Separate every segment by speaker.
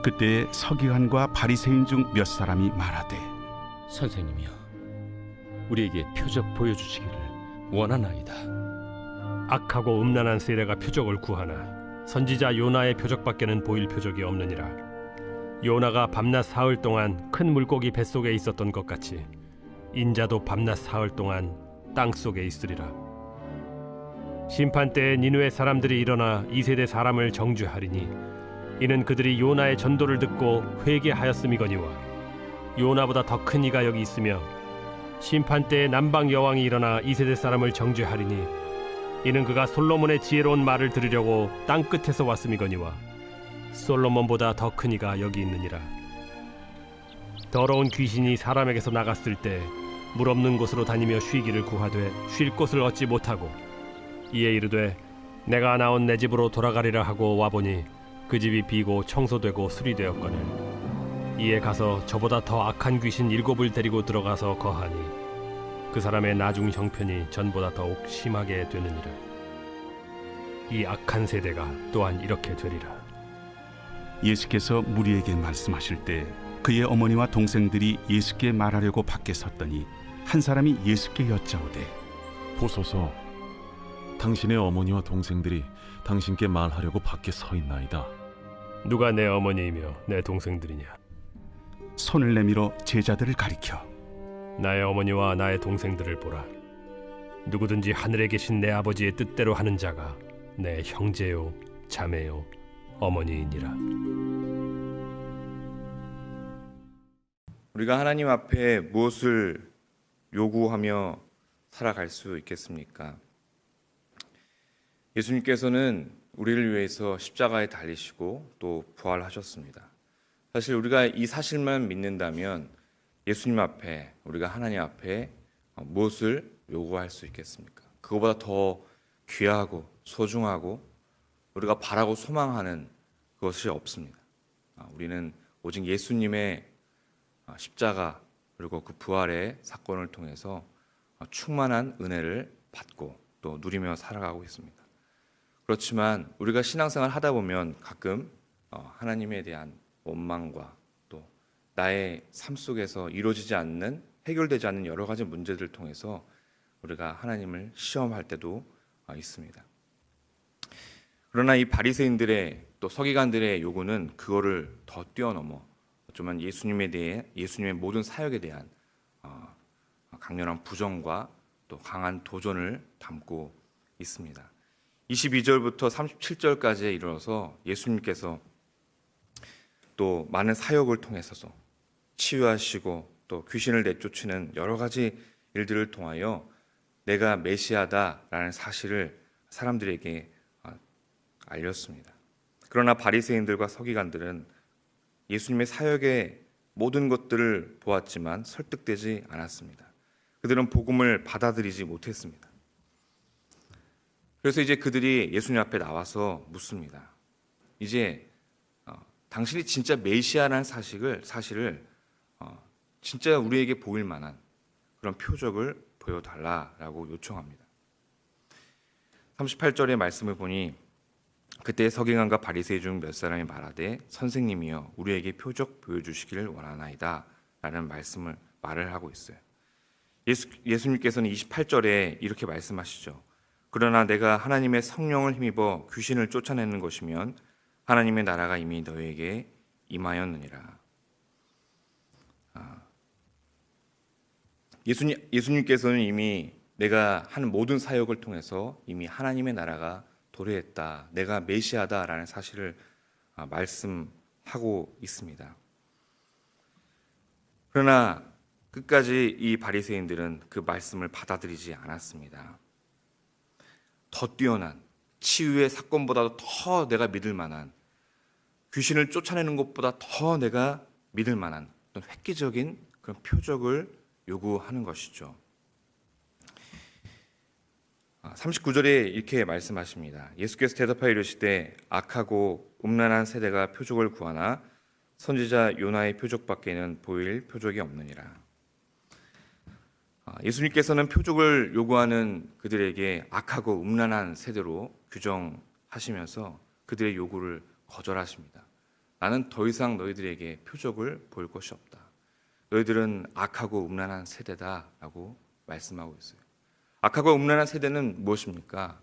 Speaker 1: 그때 서기관과 바리새인 중 몇 사람이 말하되
Speaker 2: 선생님이여, 우리에게 표적 보여주시기를 원하나이다.
Speaker 3: 악하고 음란한 세대가 표적을 구하나 선지자 요나의 표적밖에는 보일 표적이 없느니라. 요나가 밤낮 사흘 동안 큰 물고기 뱃속에 있었던 것 같이 인자도 밤낮 사흘 동안 땅 속에 있으리라. 심판 때에 니느웨 사람들이 일어나 이 세대 사람을 정죄하리니 이는 그들이 요나의 전도를 듣고 회개하였음이거니와 요나보다 더 큰 이가 여기 있으며 심판 때에 남방 여왕이 일어나 이 세대 사람을 정죄하리니 이는 그가 솔로몬의 지혜로운 말을 들으려고 땅 끝에서 왔음이거니와 솔로몬보다 더 큰 이가 여기 있느니라. 더러운 귀신이 사람에게서 나갔을 때 물 없는 곳으로 다니며 쉬기를 구하되 쉴 곳을 얻지 못하고 이에 이르되 내가 나온 내 집으로 돌아가리라 하고 와보니 그 집이 비고 청소되고 수리되었거늘 이에 가서 저보다 더 악한 귀신 7을 데리고 들어가서 거하니 그 사람의 나중 형편이 전보다 더욱 심하게 되느니라. 이 악한 세대가 또한 이렇게 되리라.
Speaker 1: 예수께서 무리에게 말씀하실 때 그의 어머니와 동생들이 예수께 말하려고 밖에 섰더니 한 사람이 예수께 여짜오되
Speaker 4: 보소서, 당신의 어머니와 동생들이 당신께 말하려고 밖에 서 있나이다.
Speaker 3: 누가 내 어머니이며 내 동생들이냐?
Speaker 1: 손을 내밀어 제자들을 가리켜
Speaker 3: 나의 어머니와 나의 동생들을 보라. 누구든지 하늘에 계신 내 아버지의 뜻대로 하는 자가 내 형제요 자매요 어머니이니라.
Speaker 5: 우리가 하나님 앞에 무엇을 요구하며 살아갈 수 있겠습니까? 예수님께서는 우리를 위해서 십자가에 달리시고 또 부활하셨습니다. 사실 우리가 이 사실만 믿는다면 예수님 앞에, 우리가 하나님 앞에 무엇을 요구할 수 있겠습니까? 그거보다 더 귀하고 소중하고 우리가 바라고 소망하는 것이 없습니다. 우리는 오직 예수님의 십자가 그리고 그 부활의 사건을 통해서 충만한 은혜를 받고 또 누리며 살아가고 있습니다. 그렇지만 우리가 신앙생활 하다 보면 가끔 하나님에 대한 원망과 또 나의 삶 속에서 이루어지지 않는, 해결되지 않는 여러 가지 문제들을 통해서 우리가 하나님을 시험할 때도 있습니다. 그러나 이 바리새인들의 또 서기관들의 요구는 그거를 더 뛰어넘어 어쩌면 예수님에 대해, 예수님의 모든 사역에 대한 강렬한 부정과 또 강한 도전을 담고 있습니다. 22절부터 37절까지에 이르러서 예수님께서 또 많은 사역을 통해서 치유하시고 또 귀신을 내쫓는 여러 가지 일들을 통하여 내가 메시아다라는 사실을 사람들에게 알렸습니다. 그러나 바리새인들과 서기관들은 예수님의 사역의 모든 것들을 보았지만 설득되지 않았습니다. 그들은 복음을 받아들이지 못했습니다. 그래서 이제 그들이 예수님 앞에 나와서 묻습니다. 이제 당신이 진짜 메시아라는 사실을 진짜 우리에게 보일 만한 그런 표적을 보여달라라고 요청합니다. 38절의 말씀을 보니 그때 서기관과 바리새인 중 몇 사람이 말하되 선생님이여 우리에게 표적 보여주시기를 원하나이다 라는 말을 하고 있어요. 예수님께서는 28절에 이렇게 말씀하시죠. 그러나 내가 하나님의 성령을 힘입어 귀신을 쫓아내는 것이면 하나님의 나라가 이미 너에게 임하였느니라. 예수님께서는 이미 내가 하는 모든 사역을 통해서 이미 하나님의 나라가 도래했다, 내가 메시아다라는 사실을 말씀하고 있습니다. 그러나 끝까지 이 바리새인들은 그 말씀을 받아들이지 않았습니다. 더 뛰어난 치유의 사건보다도 더 내가 믿을 만한, 귀신을 쫓아내는 것보다 더 내가 믿을 만한 어떤 획기적인 그런 표적을 요구하는 것이죠. 39절에 이렇게 말씀하십니다. 예수께서 대답하여 이르시되 악하고 음란한 세대가 표적을 구하나 선지자 요나의 표적밖에는 보일 표적이 없느니라. 예수님께서는 표적을 요구하는 그들에게 악하고 음란한 세대로 규정하시면서 그들의 요구를 거절하십니다. 나는 더 이상 너희들에게 표적을 보일 것이 없다. 너희들은 악하고 음란한 세대다라고 말씀하고 있어요. 악하고 음란한 세대는 무엇입니까?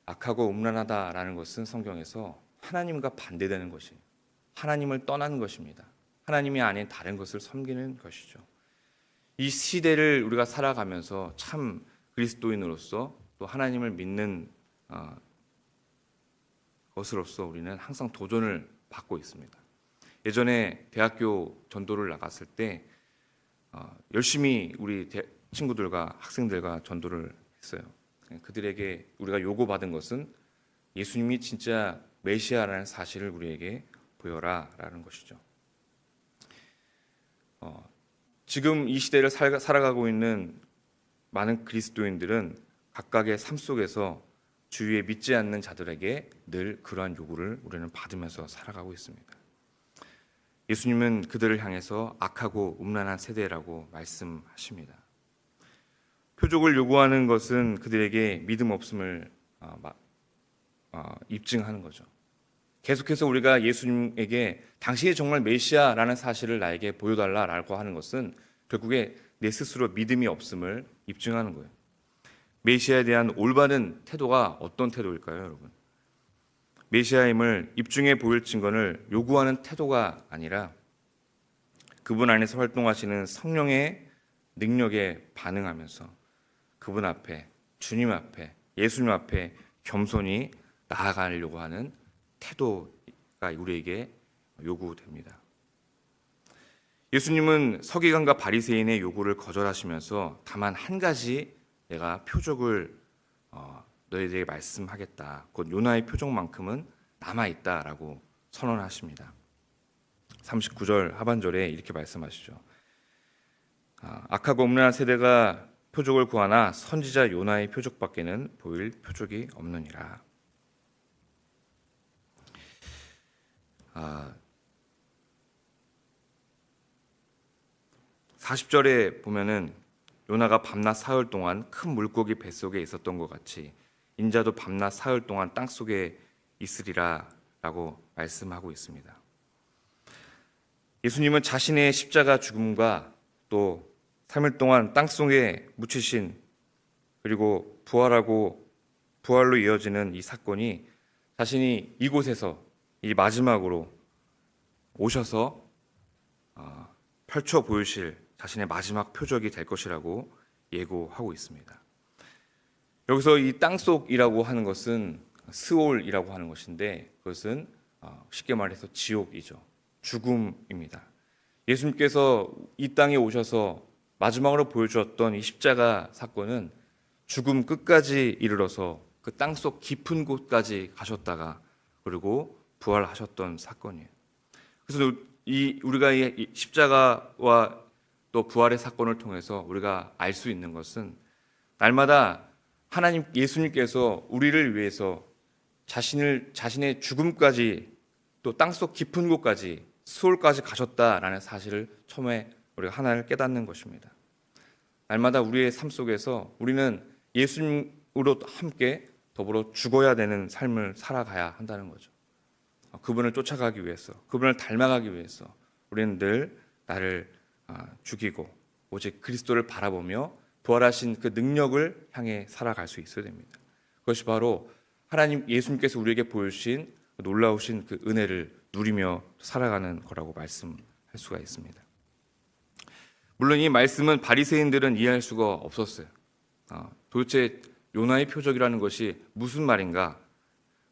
Speaker 5: 악하고 음란하다라는 것은 성경에서 하나님과 반대되는 것이, 하나님을 떠나는 것입니다. 하나님이 아닌 다른 것을 섬기는 것이죠. 이 시대를 우리가 살아가면서 참 그리스도인으로서 또 하나님을 믿는 것으로서 우리는 항상 도전을 받고 있습니다. 예전에 대학교 전도를 나갔을 때 열심히 우리 친구들과 학생들과 전도를 했어요. 그들에게 우리가 요구받은 것은 예수님이 진짜 메시아라는 사실을 우리에게 보여라라는 것이죠. 지금 이 시대를 살아가고 있는 많은 그리스도인들은 각각의 삶 속에서 주위에 믿지 않는 자들에게 늘 그러한 요구를 우리는 받으면서 살아가고 있습니다. 예수님은 그들을 향해서 악하고 음란한 세대라고 말씀하십니다. 표적을 요구하는 것은 그들에게 믿음 없음을 입증하는 거죠. 계속해서 우리가 예수님에게 당신이 정말 메시아라는 사실을 나에게 보여달라라고 하는 것은 결국에 내 스스로 믿음이 없음을 입증하는 거예요. 메시아에 대한 올바른 태도가 어떤 태도일까요, 여러분? 메시아임을 입증해 보일 증거를 요구하는 태도가 아니라 그분 안에서 활동하시는 성령의 능력에 반응하면서 그분 앞에, 주님 앞에, 예수님 앞에 겸손히 나아가려고 하는 태도가 우리에게 요구됩니다. 예수님은 서기관과 바리새인의 요구를 거절하시면서 다만 한 가지 내가 표적을 너희들에게 말씀하겠다. 곧 요나의 표적만큼은 남아있다라고 선언하십니다. 39절 하반절에 이렇게 말씀하시죠. 악하고 음란한 세대가 표적을 구하나 선지자 요나의 표적밖에는 보일 표적이 없느니라. 40절에 보면은 요나가 밤낮 사흘 동안 큰 물고기 뱃속에 있었던 것 같이 인자도 밤낮 사흘 동안 땅속에 있으리라 라고 말씀하고 있습니다. 예수님은 자신의 십자가 죽음과 또 3일 동안 땅속에 묻히신 그리고 부활로 이어지는 이 사건이 자신이 이곳에서 이 마지막으로 오셔서 펼쳐 보이실 자신의 마지막 표적이 될 것이라고 예고하고 있습니다. 여기서 이 땅속이라고 하는 것은 스올이라고 하는 것인데 그것은 쉽게 말해서 지옥이죠. 죽음입니다. 예수님께서 이 땅에 오셔서 마지막으로 보여주었던 이 십자가 사건은 죽음 끝까지 이르러서 그 땅속 깊은 곳까지 가셨다가 그리고 부활하셨던 사건이에요. 그래서 우리가 이 십자가와 또 부활의 사건을 통해서 우리가 알 수 있는 것은 날마다 하나님 예수님께서 우리를 위해서 자신의 죽음까지 또 땅속 깊은 곳까지 수월까지 가셨다라는 사실을 처음에 우리가 하나를 깨닫는 것입니다. 날마다 우리의 삶 속에서 우리는 예수님으로 함께 더불어 죽어야 되는 삶을 살아가야 한다는 거죠. 그분을 쫓아가기 위해서, 그분을 닮아가기 위해서 우리는 늘 나를 죽이고 오직 그리스도를 바라보며 부활하신 그 능력을 향해 살아갈 수 있어야 됩니다. 그것이 바로 하나님 예수님께서 우리에게 보여주신 놀라우신 그 은혜를 누리며 살아가는 거라고 말씀할 수가 있습니다. 물론 이 말씀은 바리새인들은 이해할 수가 없었어요. 도대체 요나의 표적이라는 것이 무슨 말인가?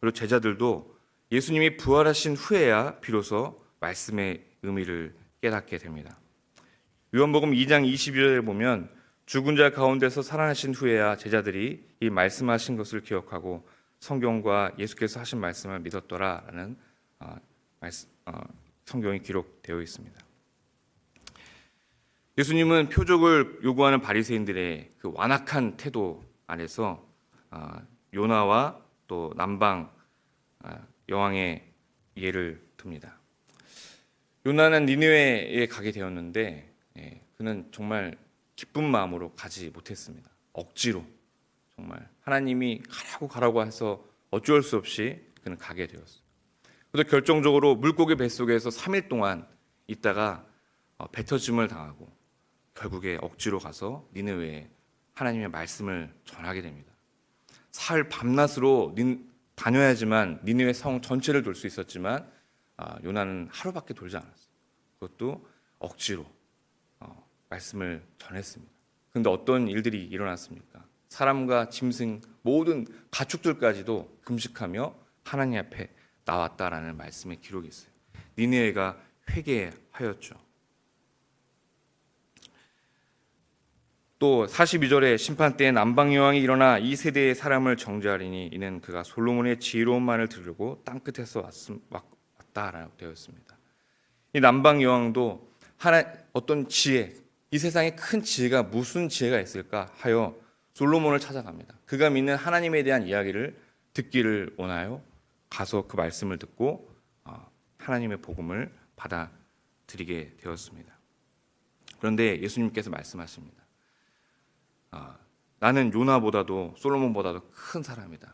Speaker 5: 그리고 제자들도 예수님이 부활하신 후에야 비로소 말씀의 의미를 깨닫게 됩니다. 요한복음 2장 22절에 보면 죽은 자 가운데서 살아나신 후에야 제자들이 이 말씀하신 것을 기억하고 성경과 예수께서 하신 말씀을 믿었더라라는 성경이 기록되어 있습니다. 예수님은 표적을 요구하는 바리새인들의 그 완악한 태도 안에서 요나와 또 남방 여왕의 예를 듭니다. 요나는 니느웨에 가게 되었는데 그는 정말 기쁜 마음으로 가지 못했습니다. 억지로 정말 하나님이 가라고 해서 어쩔 수 없이 그는 가게 되었어요. 그래서 결정적으로 물고기 뱃속에서 3일 동안 있다가 뱉어짐을 당하고 결국에 억지로 가서 니느웨에 하나님의 말씀을 전하게 됩니다. 사흘 밤낮으로 다녀야지만 니느웨 성 전체를 돌 수 있었지만 요나는 하루밖에 돌지 않았어요. 그것도 억지로 말씀을 전했습니다. 그런데 어떤 일들이 일어났습니까? 사람과 짐승 모든 가축들까지도 금식하며 하나님 앞에 나왔다라는 말씀의 기록이 있어요. 니느웨가 회개하였죠. 또 42절에 심판 때에 남방 여왕이 일어나 이 세대의 사람을 정죄하리니 이는 그가 솔로몬의 지혜로운 말을 들으려고 땅 끝에서 왔다라고 되어 있습니다. 이 남방 여왕도 어떤 지혜, 이 세상에 큰 지혜가 무슨 지혜가 있을까 하여 솔로몬을 찾아갑니다. 그가 믿는 하나님에 대한 이야기를 듣기를 원하여 가서 그 말씀을 듣고 하나님의 복음을 받아들이게 되었습니다. 그런데 예수님께서 말씀하십니다. 나는 요나보다도 솔로몬보다도 큰 사람이다.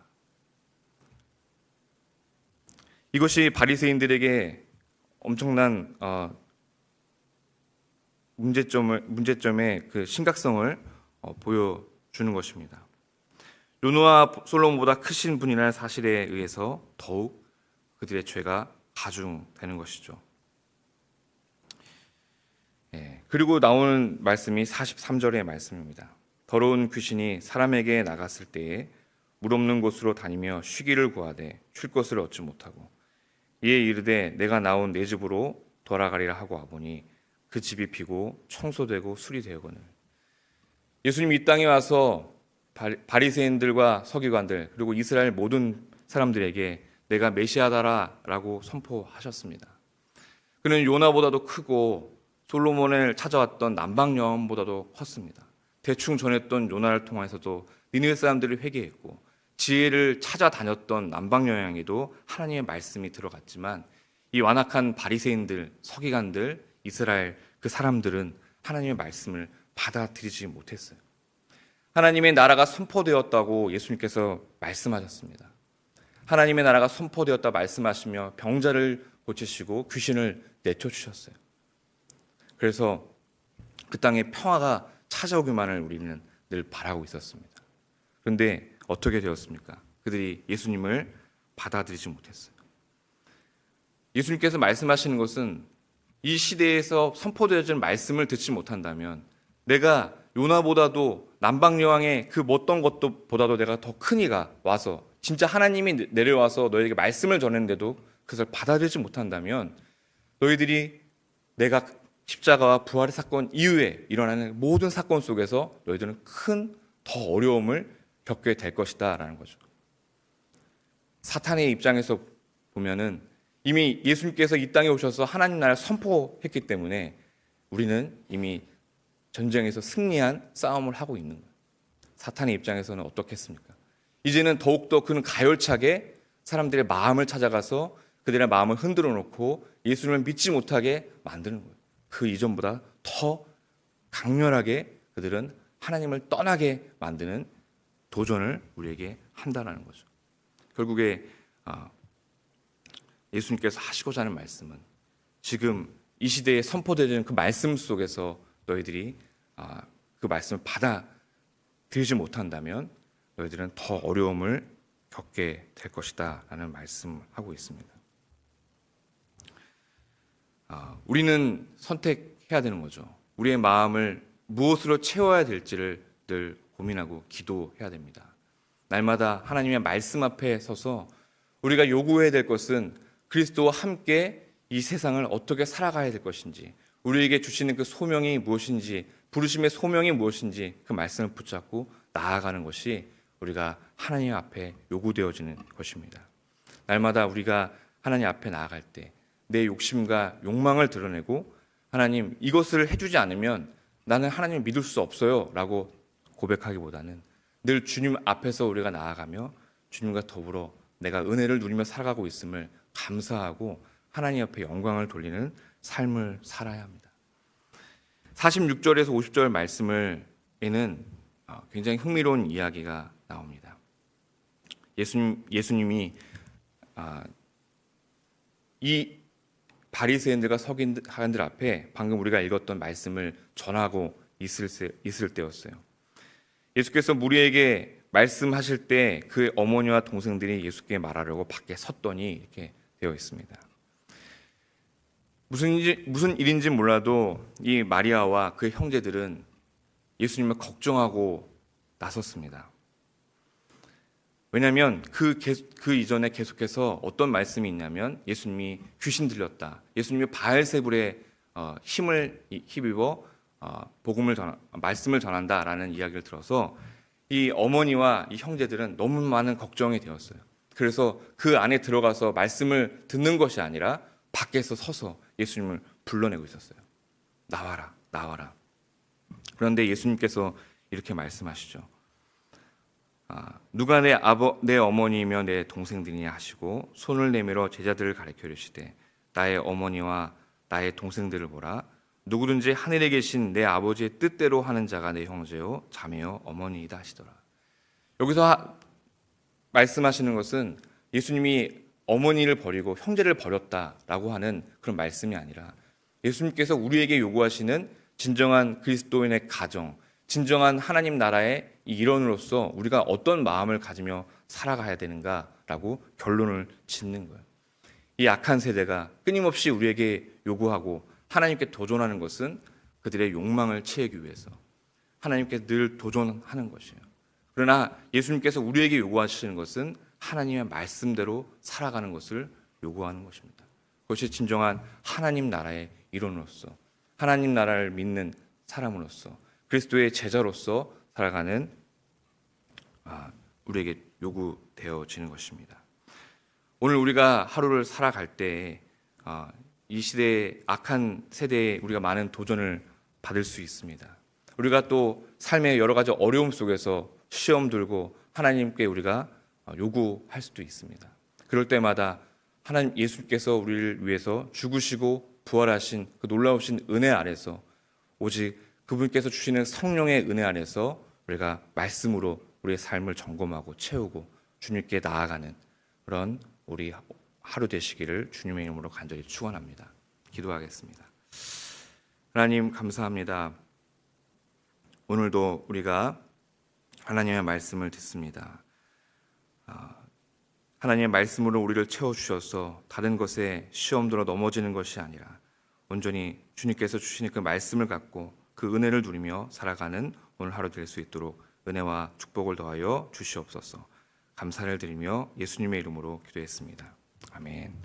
Speaker 5: 이것이 바리새인들에게 엄청난 문제점의 그 심각성을 보여주는 것입니다. 요나와 솔로몬보다 크신 분이라는 사실에 의해서 더욱 그들의 죄가 가중되는 것이죠. 그리고 나오는 말씀이 43절의 말씀입니다. 더러운 귀신이 사람에게 나갔을 때에 물 없는 곳으로 다니며 쉬기를 구하되 쉴 것을 얻지 못하고 이에 이르되 내가 나온 내 집으로 돌아가리라 하고 와보니 그 집이 비고 청소되고 수리되었거늘. 예수님이 이 땅에 와서 바리새인들과 서기관들 그리고 이스라엘 모든 사람들에게 내가 메시아다라고 선포하셨습니다. 그는 요나보다도 크고 솔로몬을 찾아왔던 남방 여왕보다도 컸습니다. 대충 전했던 요나를 통해서도 니느웨 사람들이 회개했고 지혜를 찾아다녔던 남방 여왕에도 하나님의 말씀이 들어갔지만 이 완악한 바리새인들, 서기관들, 이스라엘 그 사람들은 하나님의 말씀을 받아들이지 못했어요. 하나님의 나라가 선포되었다고 예수님께서 말씀하셨습니다. 하나님의 나라가 선포되었다 말씀하시며 병자를 고치시고 귀신을 내쫓으셨어요. 그래서 그 땅에 평화가 찾아오기만을 우리는 늘 바라고 있었습니다. 그런데 어떻게 되었습니까? 그들이 예수님을 받아들이지 못했어요. 예수님께서 말씀하시는 것은 이 시대에서 선포되어진 말씀을 듣지 못한다면 내가 요나보다도 남방 여왕의 그 어떤 것도 보다도 내가 더 큰 이가 와서 진짜 하나님이 내려와서 너희에게 말씀을 전했는데도 그것을 받아들이지 못한다면 너희들이 내가 십자가와 부활의 사건 이후에 일어나는 모든 사건 속에서 너희들은 큰 더 어려움을 겪게 될 것이다 라는 거죠. 사탄의 입장에서 보면은 이미 예수님께서 이 땅에 오셔서 하나님 나라를 선포했기 때문에 우리는 이미 전쟁에서 승리한 싸움을 하고 있는 거예요. 사탄의 입장에서는 어떻겠습니까? 이제는 더욱더 그는 가열차게 사람들의 마음을 찾아가서 그들의 마음을 흔들어 놓고 예수님을 믿지 못하게 만드는 거예요. 그 이전보다 더 강렬하게 그들은 하나님을 떠나게 만드는 도전을 우리에게 한다는 거죠. 결국에 예수님께서 하시고자 하는 말씀은 지금 이 시대에 선포되는 그 말씀 속에서 너희들이 그 말씀을 받아들이지 못한다면 너희들은 더 어려움을 겪게 될 것이다 라는 말씀하고 있습니다. 우리는 선택해야 되는 거죠. 우리의 마음을 무엇으로 채워야 될지를 늘 고민하고 기도해야 됩니다. 날마다 하나님의 말씀 앞에 서서 우리가 요구해야 될 것은 그리스도와 함께 이 세상을 어떻게 살아가야 될 것인지, 우리에게 주시는 그 소명이 무엇인지, 부르심의 소명이 무엇인지 그 말씀을 붙잡고 나아가는 것이 우리가 하나님 앞에 요구되어지는 것입니다. 날마다 우리가 하나님 앞에 나아갈 때 내 욕심과 욕망을 드러내고 하나님 이것을 해주지 않으면 나는 하나님을 믿을 수 없어요 라고 고백하기보다는 늘 주님 앞에서 우리가 나아가며 주님과 더불어 내가 은혜를 누리며 살아가고 있음을 감사하고 하나님 앞에 영광을 돌리는 삶을 살아야 합니다. 46절에서 50절 말씀에는 굉장히 흥미로운 이야기가 나옵니다. 예수님이 이 바리새인들과 서기관들 앞에 방금 우리가 읽었던 말씀을 전하고 있을 때였어요. 예수께서 무리에게 말씀하실 때 그 어머니와 동생들이 예수께 말하려고 밖에 섰더니 이렇게 되어 있습니다. 무슨 일인지 몰라도 이 마리아와 그 형제들은 예수님을 걱정하고 나섰습니다. 왜냐하면 그 이전에 계속해서 어떤 말씀이 있냐면 예수님이 귀신 들렸다. 예수님이 바알세불에 힘을 힘입어 말씀을 전한다라는 이야기를 들어서 이 어머니와 이 형제들은 너무 많은 걱정이 되었어요. 그래서 그 안에 들어가서 말씀을 듣는 것이 아니라 밖에서 서서 예수님을 불러내고 있었어요. 나와라, 나와라. 그런데 예수님께서 이렇게 말씀하시죠. 누가 내 어머니이며 내 동생들이냐 하시고 손을 내밀어 제자들을 가리켜 이르시되 나의 어머니와 나의 동생들을 보라. 누구든지 하늘에 계신 내 아버지의 뜻대로 하는 자가 내 형제요 자매요 어머니이다 하시더라. 여기서 말씀하시는 것은 예수님이 어머니를 버리고 형제를 버렸다라고 하는 그런 말씀이 아니라 예수님께서 우리에게 요구하시는 진정한 그리스도인의 가정, 진정한 하나님 나라의 일원으로서 우리가 어떤 마음을 가지며 살아가야 되는가라고 결론을 짓는 거예요. 이 악한 세대가 끊임없이 우리에게 요구하고 하나님께 도전하는 것은 그들의 욕망을 채우기 위해서 하나님께 늘 도전하는 것이에요. 그러나 예수님께서 우리에게 요구하시는 것은 하나님의 말씀대로 살아가는 것을 요구하는 것입니다. 그것이 진정한 하나님 나라의 일원으로서 하나님 나라를 믿는 사람으로서 그리스도의 제자로서 살아가는 우리에게 요구되어지는 것입니다. 오늘 우리가 하루를 살아갈 때 이 시대의 악한 세대에 우리가 많은 도전을 받을 수 있습니다. 우리가 또 삶의 여러 가지 어려움 속에서 시험 들고 하나님께 우리가 요구할 수도 있습니다. 그럴 때마다 하나님 예수께서 우리를 위해서 죽으시고 부활하신 그 놀라우신 은혜 아래서 오직 그분께서 주시는 성령의 은혜 안에서 우리가 말씀으로 우리의 삶을 점검하고 채우고 주님께 나아가는 그런 우리 하루 되시기를 주님의 이름으로 간절히 축원합니다. 기도하겠습니다. 하나님 감사합니다. 오늘도 우리가 하나님의 말씀을 듣습니다. 하나님의 말씀으로 우리를 채워주셔서 다른 것에 시험 들어 넘어지는 것이 아니라 온전히 주님께서 주시는 그 말씀을 갖고 그 은혜를 누리며 살아가는 오늘 하루 될 수 있도록 은혜와 축복을 더하여 주시옵소서. 감사를 드리며 예수님의 이름으로 기도했습니다. 아멘.